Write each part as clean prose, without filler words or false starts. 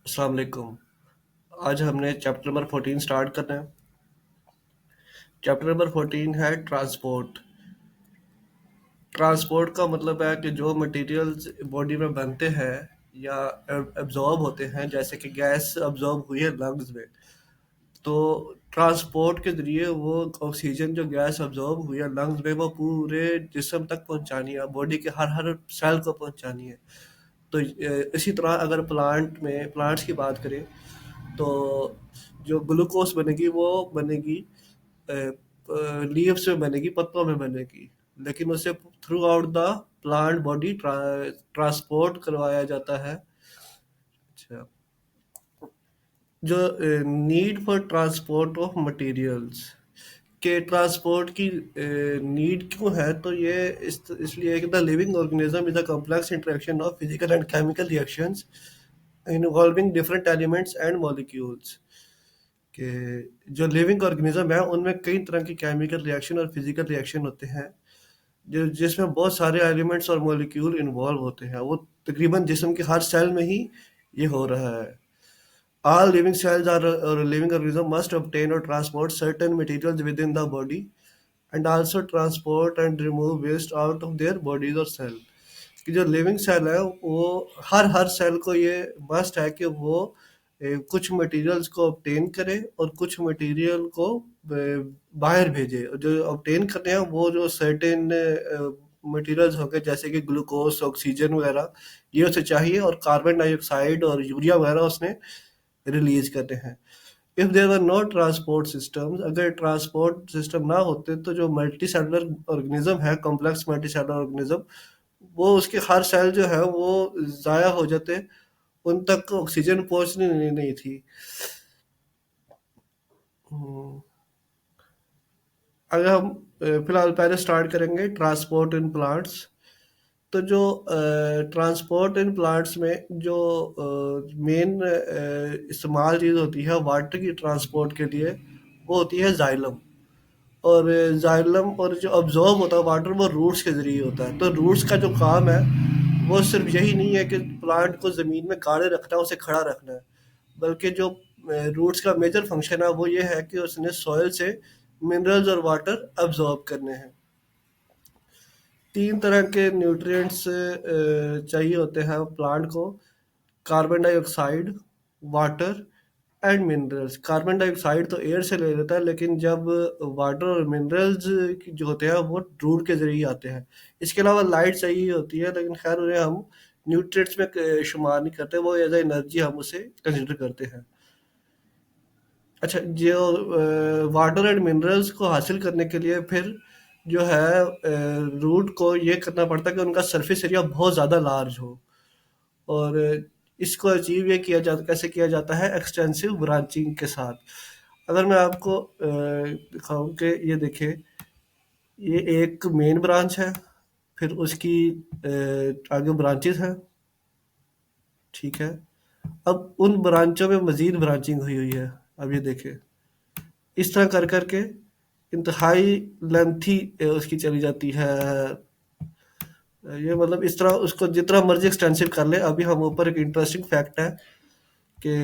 अस्सलाम वालेकुम। आज हमने चैप्टर नंबर 14 स्टार्ट करना है। चैप्टर नंबर 14 है ट्रांसपोर्ट। ट्रांसपोर्ट का मतलब है कि जो मटेरियल्स बॉडी में बनते हैं या एब्जॉर्ब होते हैं, जैसे कि गैस एब्जॉर्ब हुई है लंग्स में, तो ट्रांसपोर्ट के ज़रिए वो ऑक्सीजन जो गैस एब्जॉर्ब हुई है लंग्स में वो पूरे जिस्म तक पहुंचानी है, बॉडी के हर हर सेल को पहुंचानी है। तो इसी तरह अगर प्लांट्स की बात करें तो जो ग्लूकोज बनेगी वो बनेगी लीव्स में बनेगी, पत्तों में बनेगी, लेकिन उसे through out the plant body transport करवाया जाता है। अच्छा, जो need for transport of materials के ट्रांसपोर्ट की नीड क्यों है, तो ये इसलिए कि the living organism is a complex interaction of physical and chemical reactions involving different elements and molecules. कि जो लिविंग ऑर्गेनिज्म है उनमें कई तरह की केमिकल रिएक्शन और फिजिकल रिएक्शन होते हैं, जो जिसमें बहुत सारे एलिमेंट्स और मॉलिक्यूल इन्वॉल्व होते हैं। वो तकरीबन जिस्म के हर सेल में ही ये हो रहा है। All living cells are or living organism must obtain or transport certain materials within the body and also transport and remove waste out of their bodies or cell। कि जो लिविंग सेल है वो हर हर cell को ये must है कि वो कुछ मटेरियल्स को ऑब्टेन करे और कुछ मटेरियल को बाहर भेजे। और जो ऑब्टेन करने हैं वो जो सर्टेन मटेरियल्स होंगे, जैसे कि ग्लूकोज, ऑक्सीजन वगैरह, ये उसे चाहिए, और कार्बन डाइऑक्साइड और यूरिया वगैरह उसने रिलीज करते हैं। If there were no transport systems, अगर ट्रांसपोर्ट सिस्टम ना होते तो जो मल्टी सेलुलर ऑर्गेनिज्म है, कॉम्प्लेक्स मल्टी सेलुलर ऑर्गेनिज्म, वो उसके हर सेल जो है वो ज़ाया हो जाते, उन तक ऑक्सीजन पहुंचनी नहीं थी। हम्म, अगर हम फिलहाल पहले स्टार्ट करेंगे ट्रांसपोर्ट इन प्लांट्स। तो जो ट्रांसपोर्ट इन प्लांट्स में जो मेन इस्तेमाल चीज़ होती है वाटर की ट्रांसपोर्ट के लिए, वो होती है जाइलम। और जाइलम और जो अब्जॉर्ब होता है वाटर वो रूट्स के ज़रिए होता है। तो रूट्स का जो काम है वो सिर्फ यही नहीं है कि प्लांट को ज़मीन में गाड़े रखना, उसे खड़ा रखना है, बल्कि जो रूट्स का मेजर फंक्शन है वो ये है कि उसने सॉइल से मिनरल्स और वाटर अब्जॉर्ब करने हैं। तीन तरह के न्यूट्रिएंट्स चाहिए होते हैं प्लांट को: carbon dioxide, water and minerals. Carbon dioxide तो एयर से ले लेता है, लेकिन जब वाटर और मिनरल्स जो होते हैं वो रूट के जरिए आते हैं। इसके अलावा लाइट चाहिए होती है, लेकिन खैर उन्हें हम न्यूट्रिएंट्स में शुमार नहीं करते, वो एज ए एनर्जी हम उसे कंसिडर करते हैं। अच्छा, जो वाटर एंड मिनरल्स को हासिल करने के लिए फिर जो है रूट को ये करना पड़ता है कि उनका सरफेस एरिया बहुत ज़्यादा लार्ज हो। और इसको अचीव ये किया जाता, कैसे किया जाता है, एक्सटेंसिव ब्रांचिंग के साथ। अगर मैं आपको दिखाऊं कि ये देखें, ये एक मेन ब्रांच है, फिर उसकी आगे ब्रांचेस हैं, ठीक है। अब उन ब्रांचों में मजीद ब्रांचिंग हुई हुई है। अब ये देखें, इस तरह कर करके इंतहाई लेंथी उसकी चली जाती है। ये मतलब इस तरह उसको जितना मर्जी एक्सटेंसिव कर ले। अभी हम ऊपर एक इंटरेस्टिंग फैक्ट है कि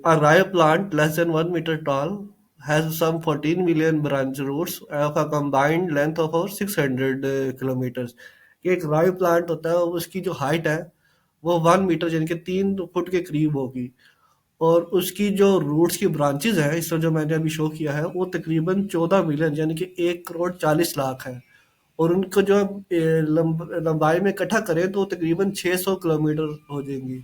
a rye plant less than 1 meter tall has some 14 million branch roots of a combined length of over 600 kilometers। ये एक राई प्लांट होता है, उसकी जो हाइट है वो 1 मीटर यानी कि 3 फुट के करीब होगी। और उसकी जो रूट्स की ब्रांचेस हैं, इस तरह जो मैंने अभी शो किया है, वो तकरीबन 14 मिलियन यानी कि 1 करोड़ 40 लाख है। और उनको जो लंबाई में इकट्ठा करें तो तकरीबन 600 किलोमीटर हो जाएंगी।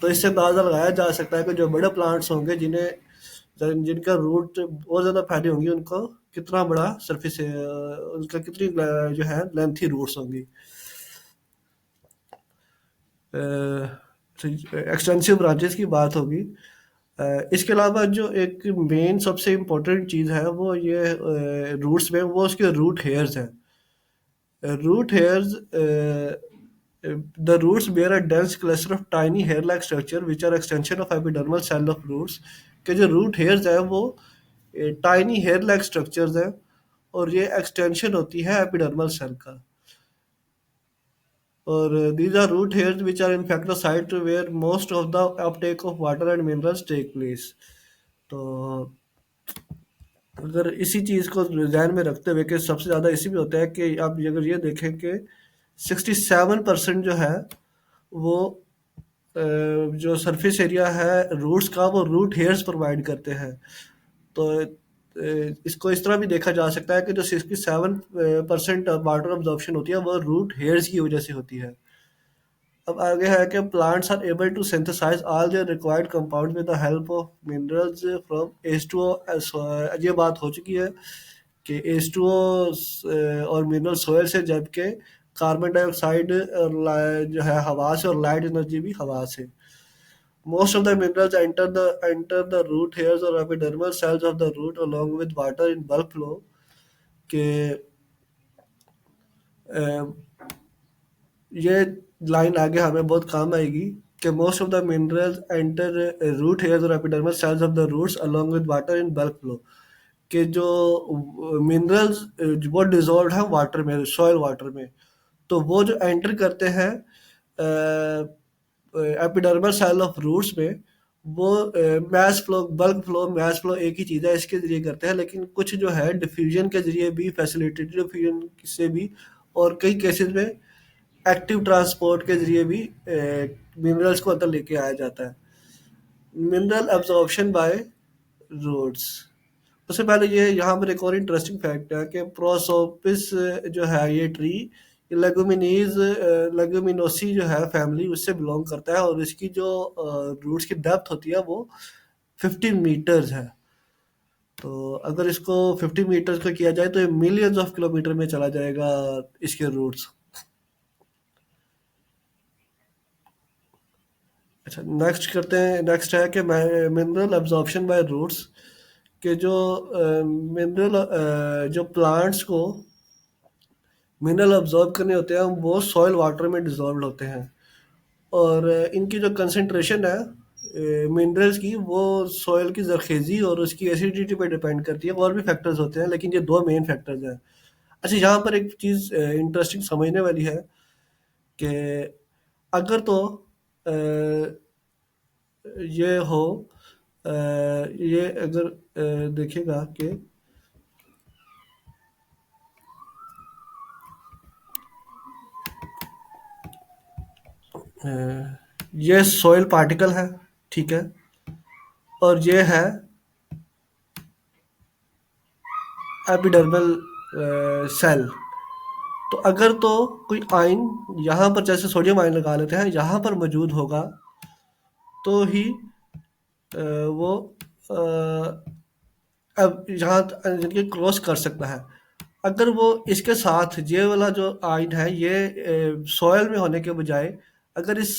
तो इससे अंदाज़ा लगाया जा सकता है कि जो बड़े प्लांट्स होंगे जिनका रूट बहुत ज़्यादा फैली होंगी, उनको कितना बड़ा सरफेस उनका कितनी जो है लेंथी रूट्स होंगी। एक्सटेंसिव ब्रांचेस की बात होगी। इसके अलावा जो एक मेन सबसे इम्पोर्टेंट चीज़ है वो ये रूट्स में वो उसके रूट हेयर्स हैं। Root hairs, the roots bear a dense cluster of tiny hair-like structure which are extension of epidermal cell of roots। के जो रूट हेयर्स है वो टाइनी हेयर लाइक स्ट्रक्चर्स हैं, और ये एक्सटेंशन होती है एपिडर्मल सेल का। और these are root hairs which are in fact the site where most of the uptake of water and minerals take place. तो अगर इसी चीज़ को ध्यान में रखते हुए कि सबसे ज़्यादा इसी में होता है कि आप अगर ये देखें कि 67% जो है वो जो सरफेस एरिया है रूट्स का वो रूट हेयर्स प्रोवाइड करते हैं। तो इसको इस तरह भी देखा जा सकता है कि जो 67% वाटर अब्जॉर्प्शन होती है वो रूट हेयर्स की वजह से होती है। अब आगे है कि plants are able to synthesise all their required compound with the help of minerals from H2O। ये बात हो चुकी है कि H2O और मिनरल सोयल से, जबकि कार्बन डाइऑक्साइड और जो है हवा से, और लाइट एनर्जी भी हवा से। Most of the minerals enter the root hairs or epidermal cells of the root along with water in bulk flow के अ, ये लाइन आगे हमें बहुत काम आएगी कि most of the minerals enter root hairs और epidermal cells of the roots along with water in bulk flow के जो मिनरल्स वो डिजोल्व है वाटर में, सॉइल वाटर में, तो वो जो एंटर करते हैं एपिडर्मल सेल ऑफ रूट्स में, वो mass flow, bulk flow, mass flow एक ही चीज़ है, इसके जरिए करते हैं। लेकिन कुछ जो है डिफ्यूजन के जरिए भी, फैसिलिटेटेड डिफ्यूजन से भी, और कई केसेस में एक्टिव ट्रांसपोर्ट के जरिए भी मिनरल्स को अंदर लेके आया जाता है। Mineral absorption by roots. उससे पहले ये यहाँ पर एक और इंटरेस्टिंग फैक्ट है कि प्रोसोपिस जो है ये ट्री लेगुमिनीज लेगुमिनोसी जो है फैमिली उससे बिलोंग करता है, और इसकी जो रूट्स की डेप्थ होती है वो 50 मीटर्स है। तो अगर इसको 50 मीटर्स को किया जाए तो ये मिलियंस ऑफ किलोमीटर में चला जाएगा इसके रूट्स। अच्छा, नेक्स्ट करते हैं। नेक्स्ट है कि मिनरल एब्जॉर्प्शन बाय रूट्स के जो मिनरल जो प्लांट्स को मिनरल अब्जॉर्ब करने होते हैं वो सॉइल वाटर में डिजॉल्व होते हैं, और इनकी जो कंसंट्रेशन है मिनरल्स की वो सॉइल की जरखेज़ी और उसकी एसिडिटी पे डिपेंड करती है। और भी फैक्टर्स होते हैं लेकिन ये दो मेन फैक्टर्स हैं। अच्छा, यहाँ पर एक चीज़ इंटरेस्टिंग समझने वाली है कि अगर तो अ, ये हो ये अगर देखिएगा कि ये सॉइल पार्टिकल है, ठीक है, और ये है एपिडर्मल सेल। तो अगर तो कोई आयन यहाँ पर, जैसे सोडियम आयन लगा लेते हैं, यहाँ पर मौजूद होगा तो ही वो अब यहाँ जिनके क्रॉस कर सकता है। अगर वो इसके साथ ये वाला जो आयन है ये सॉइल में होने के बजाय अगर इस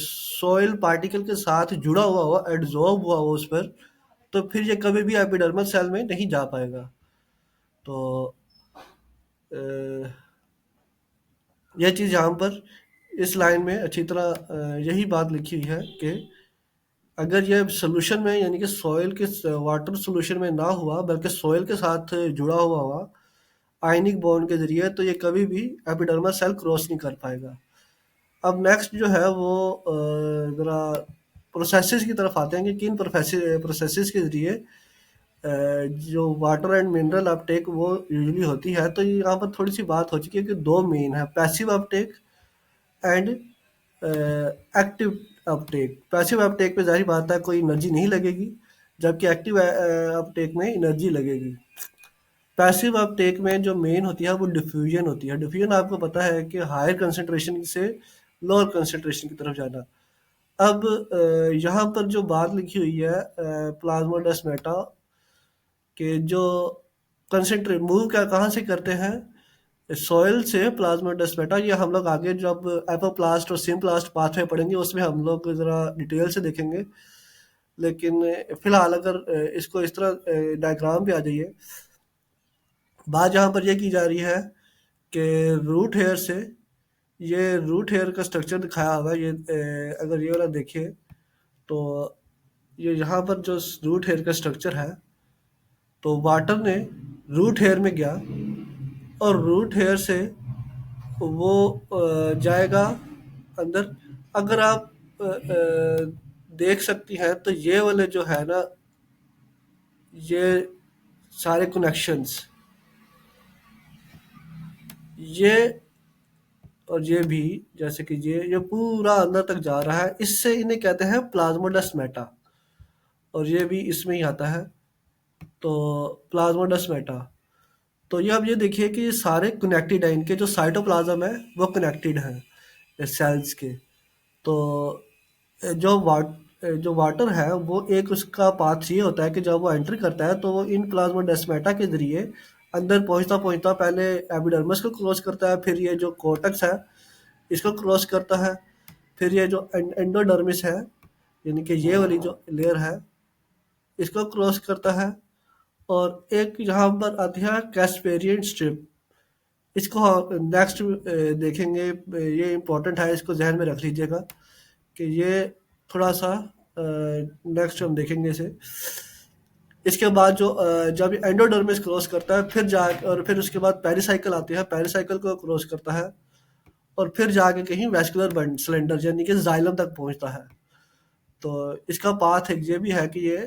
सॉइल पार्टिकल के साथ जुड़ा हुआ हो, एडजॉर्ब हुआ हो उस पर, तो फिर ये कभी भी एपिडर्मल सेल में नहीं जा पाएगा। तो अ, यह चीज़ यहाँ पर इस लाइन में अच्छी तरह यही बात लिखी हुई है कि अगर ये सॉल्यूशन में, यानी कि सॉइल के वाटर सॉल्यूशन में ना हुआ बल्कि सॉइल के साथ जुड़ा हुआ हुआ आयनिक बॉन्ड के जरिए, तो ये कभी भी एपिडर्मल सेल क्रॉस नहीं कर पाएगा। अब नेक्स्ट जो है वो ज़रा प्रोसेसेस की तरफ आते हैं कि किन प्रोसेसेस के जरिए जो वाटर एंड मिनरल अपटेक वो यूजुअली होती है। तो यहाँ पर थोड़ी सी बात हो चुकी है कि दो मेन है, passive Uptake and active Uptake. Passive Uptake पे जाहिर बात है कोई एनर्जी नहीं लगेगी, जबकि एक्टिव अपटेक में एनर्जी लगेगी। पैसिव अपटेक में जो मेन होती है वो डिफ्यूजन होती है। डिफ्यूजन आपको पता है कि हायर कंसंट्रेशन से लोअर कंसंट्रेशन की तरफ जाना। अब यहाँ पर जो बात लिखी हुई है प्लाज्मोडेस्माटा के जो कंसंट्रेट मूव क्या कहाँ से करते हैं, सॉइल से प्लाज्मोडेस्माटा। ये हम लोग आगे जब एपोप्लास्ट और सिम्प्लास्ट पाथवे पढ़ेंगे उसमें हम लोग ज़रा डिटेल से देखेंगे। लेकिन फिलहाल अगर इसको इस तरह डायग्राम पे आ जाइए, बात यहाँ पर यह की जा रही है कि रूट हेयर से, ये रूट हेयर का स्ट्रक्चर दिखाया हुआ है। ये अगर ये वाला देखिए तो ये यहाँ पर जो रूट हेयर का स्ट्रक्चर है, तो वाटर ने रूट हेयर में गया और रूट हेयर से वो जाएगा अंदर। अगर आप देख सकती हैं तो ये वाले जो है ना, ये सारे कनेक्शंस, ये और ये भी, जैसे कि ये पूरा अंदर तक जा रहा है, इससे इन्हें कहते हैं प्लाज्मोडेस्माटा। और ये भी इसमें ही आता है, तो प्लाज्मोडेस्माटा। तो ये अब ये देखिए कि ये सारे कनेक्टेड हैं, इनके जो साइटोप्लाज्म है वो कनेक्टेड है सेल्स के। तो जो जो वाटर है वो एक उसका पाथ ये होता है कि जब वो एंटर करता है तो वो इन प्लाज्मोडेस्माटा के जरिए अंदर पहुंचता पहुंचता पहले एपिडर्मिस को क्रॉस करता है, फिर ये जो कोर्टेक्स है इसको क्रॉस करता है, फिर ये जो एंडोडर्मिस है, यानी कि ये वाली जो लेयर है, इसको क्रॉस करता है। और एक यहाँ पर आती है कैस्पेरियन स्ट्रिप। इसको नेक्स्ट देखेंगे, ये इम्पोर्टेंट है, इसको जहन में रख लीजिएगा कि ये थोड़ा सा नेक्स्ट हम देखेंगे इसे। इसके बाद जो जब एंडोडर्मिस क्रॉस करता है फिर जा, और फिर उसके बाद पेरिसाइकिल आती है, पेरिसाइकिल को क्रॉस करता है और फिर जाके कहीं वैस्कुलर बंड सिलेंडर यानी कि जाइलम तक पहुंचता है। तो इसका पाथ एक ये भी है कि ये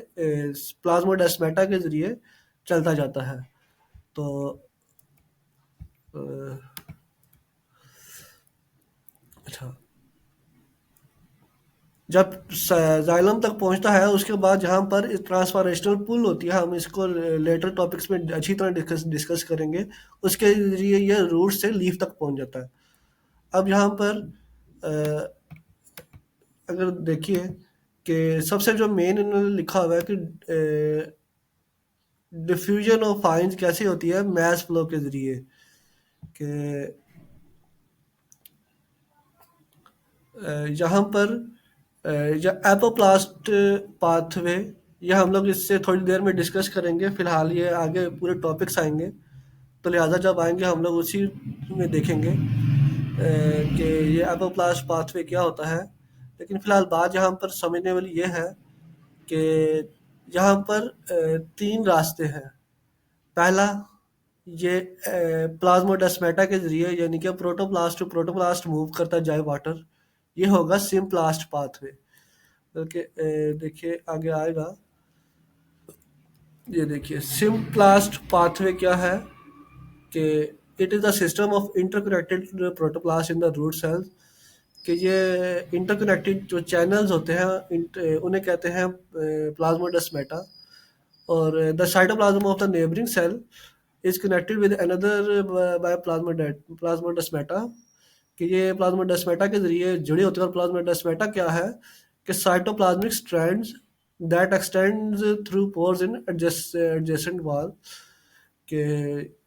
प्लाज्मोडेस्माटा के जरिए चलता जाता है। तो अ, अच्छा, जब जाइलम तक पहुंचता है उसके बाद जहाँ पर ट्रांसफॉरेशनल पुल होती है, हम इसको लेटर टॉपिक्स में अच्छी तरह डिस्कस करेंगे, उसके जरिए ये रूट से लीफ तक पहुंच जाता है। अब यहाँ पर अ, अगर देखिए कि सबसे जो मेन इन्होंने लिखा हुआ है कि डिफ्यूजन ऑफ फाइन्स कैसे होती है मैस फ्लो के जरिए, कि यहाँ पर या एपोप्लास्ट पाथवे, यह हम लोग इससे थोड़ी देर में डिस्कस करेंगे, फिलहाल ये आगे पूरे टॉपिक्स आएंगे, तो लिहाजा जब आएंगे हम लोग उसी में देखेंगे कि ये एपोप्लास्ट पाथवे क्या होता है। लेकिन फिलहाल बात यहाँ पर समझने वाली ये है कि यहाँ पर तीन रास्ते हैं। पहला, ये प्लाज्मोडेस्माटा के जरिए यानी कि प्रोटोप्लास्ट टू प्रोटोप्लास्ट मूव करता जाए वाटर, ये होगा सिम्प्लास्ट पाथवे। बल्कि देखिए आगे आएगा, ये देखिए सिम्प्लास्ट पाथवे क्या है कि it is the system of interconnected protoplast in the root cells. कि ये इंटरकनेक्टेड जो चैनल्स होते हैं उन्हें कहते हैं प्लाज्मोडेस्माटा। और the cytoplasm of the neighbouring cell is connected with another by plasmodesmata. कि ये प्लाज्मोडेस्माटा के जरिए जुड़े होते हैं। और प्लाज्मोडेस्माटा क्या है कि cytoplasmic strands that x tends through pores in adjacent wall. के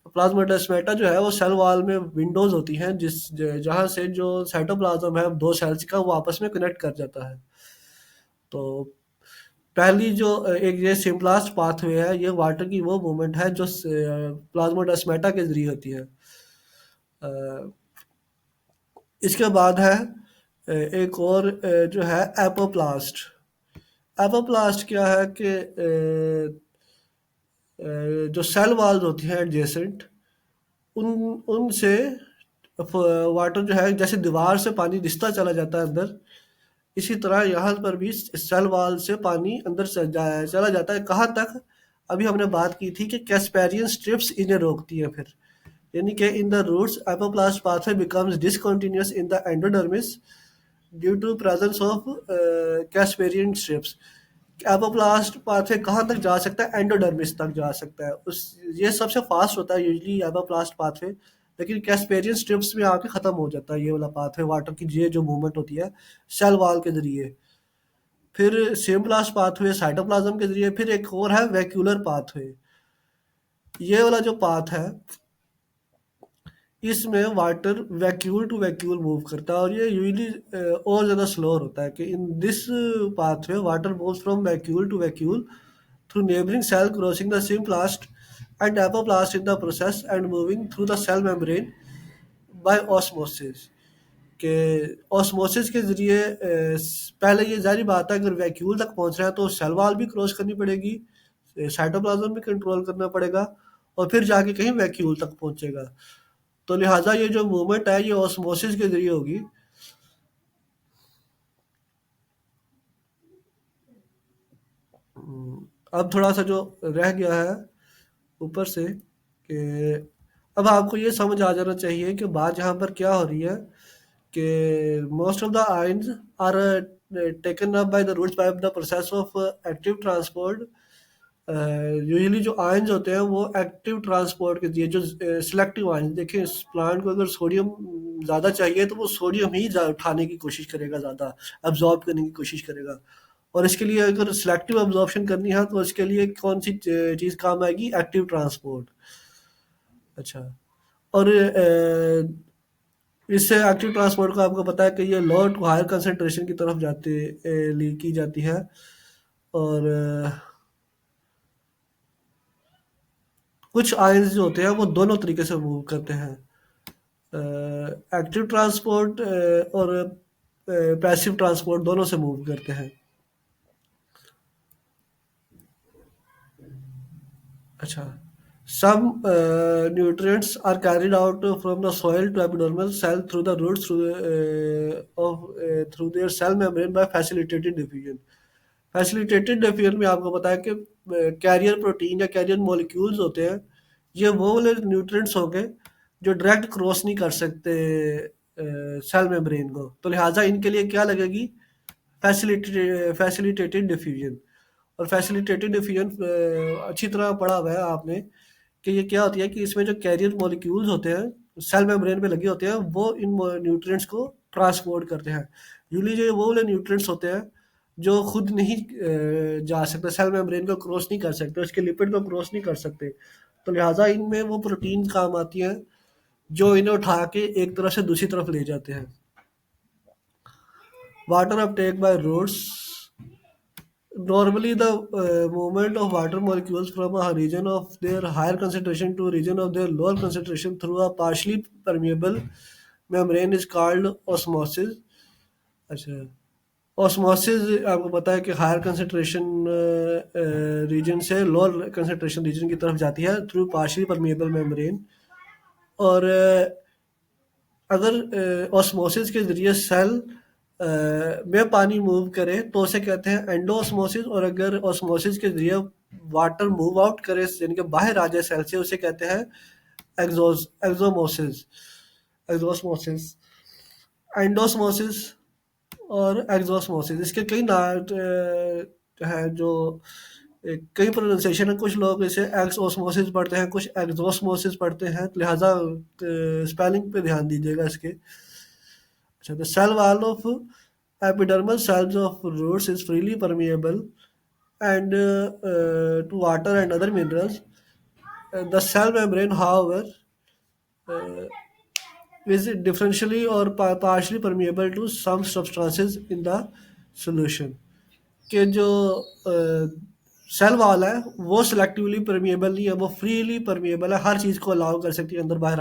प्लाज्मोडेस्माटा जो है वो सेल वॉल में विंडोज होती हैं जिस जहाँ से जो साइटोप्लाज्म है दो सेल्स का वो आपस में कनेक्ट कर जाता है। तो पहली जो एक ये सिम्पलास्ट पाथवे है, ये वाटर की वो मूवमेंट है जो प्लाज्मोडेस्माटा के जरिए होती है। अ, इसके बाद है एक और जो है एपोप्लास्ट। एपोप्लास्ट क्या है कि जो सेल वॉल्स होती हैं एडजेसेंट, उन उनसे वाटर जो है जैसे दीवार से पानी रिसता चला जाता है अंदर, इसी तरह यहाँ पर भी सेल वॉल से पानी अंदर चला जाता है। कहाँ तक? अभी हमने बात की थी कि कैस्पेरियन स्ट्रिप्स इन्हें रोकती है फिर, यानी कि in the roots apoplast pathway becomes discontinuous in the endodermis due to presence of Casparian strips. Apoplast pathway कहाँ तक जा सकता है? एंडोडर्मिस तक जा सकता है। उस ये सबसे फास्ट होता है यूजली एपोप्लास्ट पाथवे, लेकिन कैस्पेरियन स्ट्रिप्स में आके ख़त्म हो जाता है ये वाला पाथवे, वाटर की ये जो मूवमेंट होती है सेल वॉल के जरिए। फिर सिम्प्लास्ट पाथवे साइटोप्लाज्म के जरिए। फिर एक और है वैक्यूलर पाथवे। ये वाला जो पाथ है इसमें water vacuole to vacuole move करता है, और ये यूजली और ज़्यादा स्लोअर होता है। कि in this pathway water moves from vacuole to vacuole through neighboring cell crossing the symplast and apoplast in the process and moving through the cell membrane by osmosis। के ऑस्मोसिस के ज़रिए पहले ये ज़ाहिर बात है अगर वैक्यूल तक पहुंच रहा है तो सेल वॉल भी क्रॉस करनी पड़ेगी, साइटोप्लाज्म भी कंट्रोल करना पड़ेगा, और फिर जाके कहीं वैक्यूल तक पहुंचेगा। तो लिहाजा ये जो मूवमेंट है ये ऑस्मोसिस के ज़रिए होगी। अब थोड़ा-सा जो रह गया है ऊपर से कि अब आपको ये समझ आ जाना चाहिए कि बात यहाँ पर क्या हो रही है कि most of the ions are taken up by the roots by the process of active transport. Usually जो आयंस होते हैं वो एक्टिव ट्रांसपोर्ट के लिए जो सिलेक्टिव आयंस, देखिए इस प्लांट को अगर सोडियम ज़्यादा चाहिए तो वो सोडियम ही उठाने की कोशिश करेगा, ज़्यादा अब्जॉर्ब करने की कोशिश करेगा। और इसके लिए अगर सिलेक्टिव अब्जॉर्प्शन करनी है तो इसके लिए कौन सी चीज़ काम आएगी? Active transport. अच्छा। और इससे एक्टिव ट्रांसपोर्ट का आपको पता है कि ये लोअर टू हायर कंसंट्रेशन की तरफ ली की जाती है। और कुछ आयंस जो होते हैं वो दोनों तरीके से मूव करते हैं, एक्टिव ट्रांसपोर्ट और पैसिव ट्रांसपोर्ट दोनों से मूव करते हैं। अच्छा। सम nutrients are carried out from the soil to epidermal cell through the roots through their cell membrane by facilitated diffusion। Facilitated diffusion में आपको पता है कि कैरियर प्रोटीन या कैरियर मॉलिक्यूल्स होते हैं, ये वो वाले न्यूट्रिएंट्स होंगे जो डायरेक्ट क्रॉस नहीं कर सकते सेल मेम्ब्रेन को, तो लिहाजा इनके लिए क्या लगेगी? Facilitated diffusion. और फैसिलिटेटेड डिफ्यूजन अच्छी तरह पढ़ा हुआ है आपने कि ये क्या होती है कि इसमें जो कैरियर मॉलिक्यूल्स होते हैं सेल मेम्ब्रेन पे लगे होते हैं वो इन न्यूट्रिएंट्स को ट्रांसपोर्ट करते हैं। यूजली जो वो वाले न्यूट्रिएंट्स होते हैं जो खुद नहीं जा सकते, सेल मेम्ब्रेन को क्रॉस नहीं कर सकते, उसके लिपिड को क्रॉस नहीं कर सकते, तो लिहाजा इनमें वो प्रोटीन काम आती हैं जो इन्हें उठा के एक तरफ से दूसरी तरफ ले जाते हैं। Water uptake by roots. Normally, the movement of water molecules from a region of their higher concentration to a region of their lower concentration through a partially permeable membrane is called osmosis। अच्छा। Osmosis आपको पता है कि higher concentration region से lower concentration region की तरफ जाती है थ्रू पार्शियली परमिएबल मेम्ब्रेन। और अगर ऑस्मोसिस के ज़रिए सेल में पानी मूव करे तो उसे कहते हैं एंडोऑस्मोसिस, और अगर ऑस्मोसिस के ज़रिए वाटर मूव आउट करे यानी कि बाहर आ जाए सेल से, उसे कहते हैं एक्सोमोसिस। एक्सोस्मोसिस, एंडोस्मोसिस और एक्सोस्मोसिस, इसके कई नाम हैं जो कई प्रोनाउंसिएशन है। कुछ लोग इसे एक्सोस्मोसिस पढ़ते हैं, कुछ एक्सोस्मोसिस पढ़ते हैं, तो लिहाजा स्पेलिंग पे ध्यान दीजिएगा इसके। अच्छा, the cell wall of epidermal cells of roots is freely permeable and to water and other minerals. The cell membrane, however, uh, is differentially or partially permeable to some substances in the solution। कि जो cell wall है वो selectively permeable नहीं है, वो freely permeable है, हर चीज़ को allow कर सकती है अंदर बाहर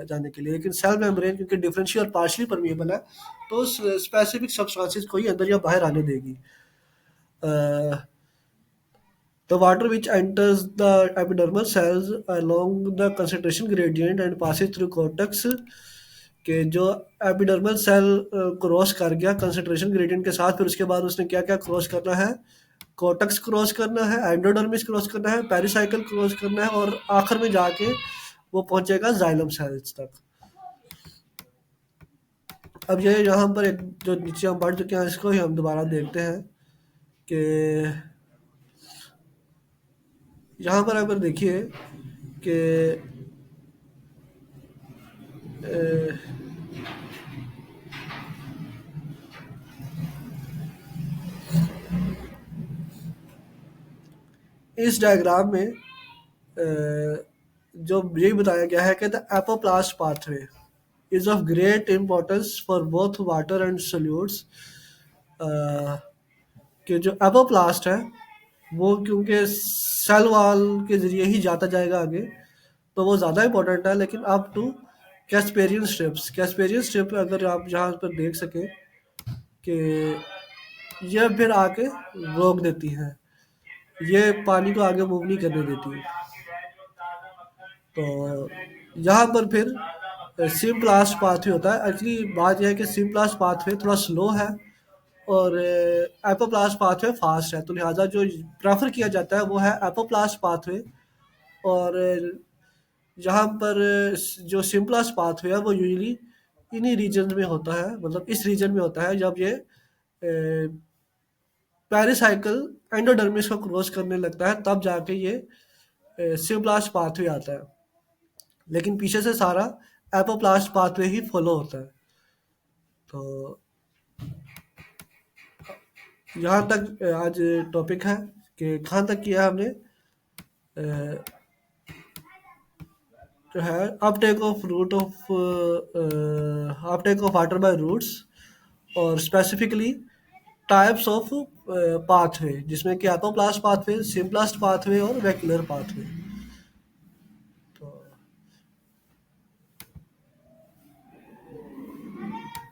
जाने के लिए। लेकिन सेल मेम्ब्रेन क्योंकि डिफरेंशियल और पार्शली परमिएबल है तो स्पेसिफिक सब्सटेंसेस को ही अंदर या बाहर आने देगी। The water which enters the epidermal cells along the concentration gradient and passes through cortex, कि जो एपिडर्मल सेल क्रॉस कर गया कंसंट्रेशन ग्रेडियंट के साथ, फिर उसके बाद उसने क्या क्या क्रॉस करना है? कॉर्टेक्स क्रॉस करना है, एंडोडर्मिस क्रॉस करना है, पेरिसाइकिल क्रॉस करना है, और आखिर में जाके वो पहुंचेगा जाइलम सेल्स तक। अब ये यहाँ पर एक जो नीचे हम पढ़ चुके हैं इसको ही हम दोबारा देखते हैं कि यहाँ पर अगर देखिए कि इस डायग्राम में जो ये बताया गया है कि the apoplast pathway is of great importance for both water and solutes. कि जो एपोप्लास्ट है वो क्योंकि सेल वॉल के ज़रिए ही जाता जाएगा आगे, तो वो ज़्यादा इम्पोर्टेंट है। लेकिन up to Casparian strips, Casparian strip अगर आप यहाँ पर देख सकें कि यह फिर आके रोक देती हैं, ये पानी को आगे मूव नहीं करने देती। तो यहाँ पर फिर सिम्प्लास्ट पाथवे होता है। एक्चुअली बात यह है कि सिम्प्लास्ट पाथवे थोड़ा स्लो है और एपोप्लास्ट पाथवे फास्ट है, तो लिहाजा जो प्रेफर किया जाता है वो है एपोप्लास्ट पाथवे। और जहाँ पर जो सिम्प्लास्ट पाथवे है वो यूजुअली इन्हीं रीजन में होता है, मतलब इस रीजन में होता है जब ये पेरिसाइकिल एंडोडर्मिस को क्रॉस करने लगता है, तब जाके ये सिम्प्लास्ट पाथवे आता है। लेकिन पीछे से सारा एपोप्लास्ट पाथवे ही फॉलो होता है। तो यहाँ तक आज टॉपिक है कि कहाँ तक किया हमने, अ, जो है uptake of root of uptake of water by roots, और स्पेसिफिकली टाइप्स ऑफ पाथवे, जिसमें कि एपोप्लास्ट पाथवे, सिम्प्लास्ट पाथवे और वैक्यूलर पाथवे।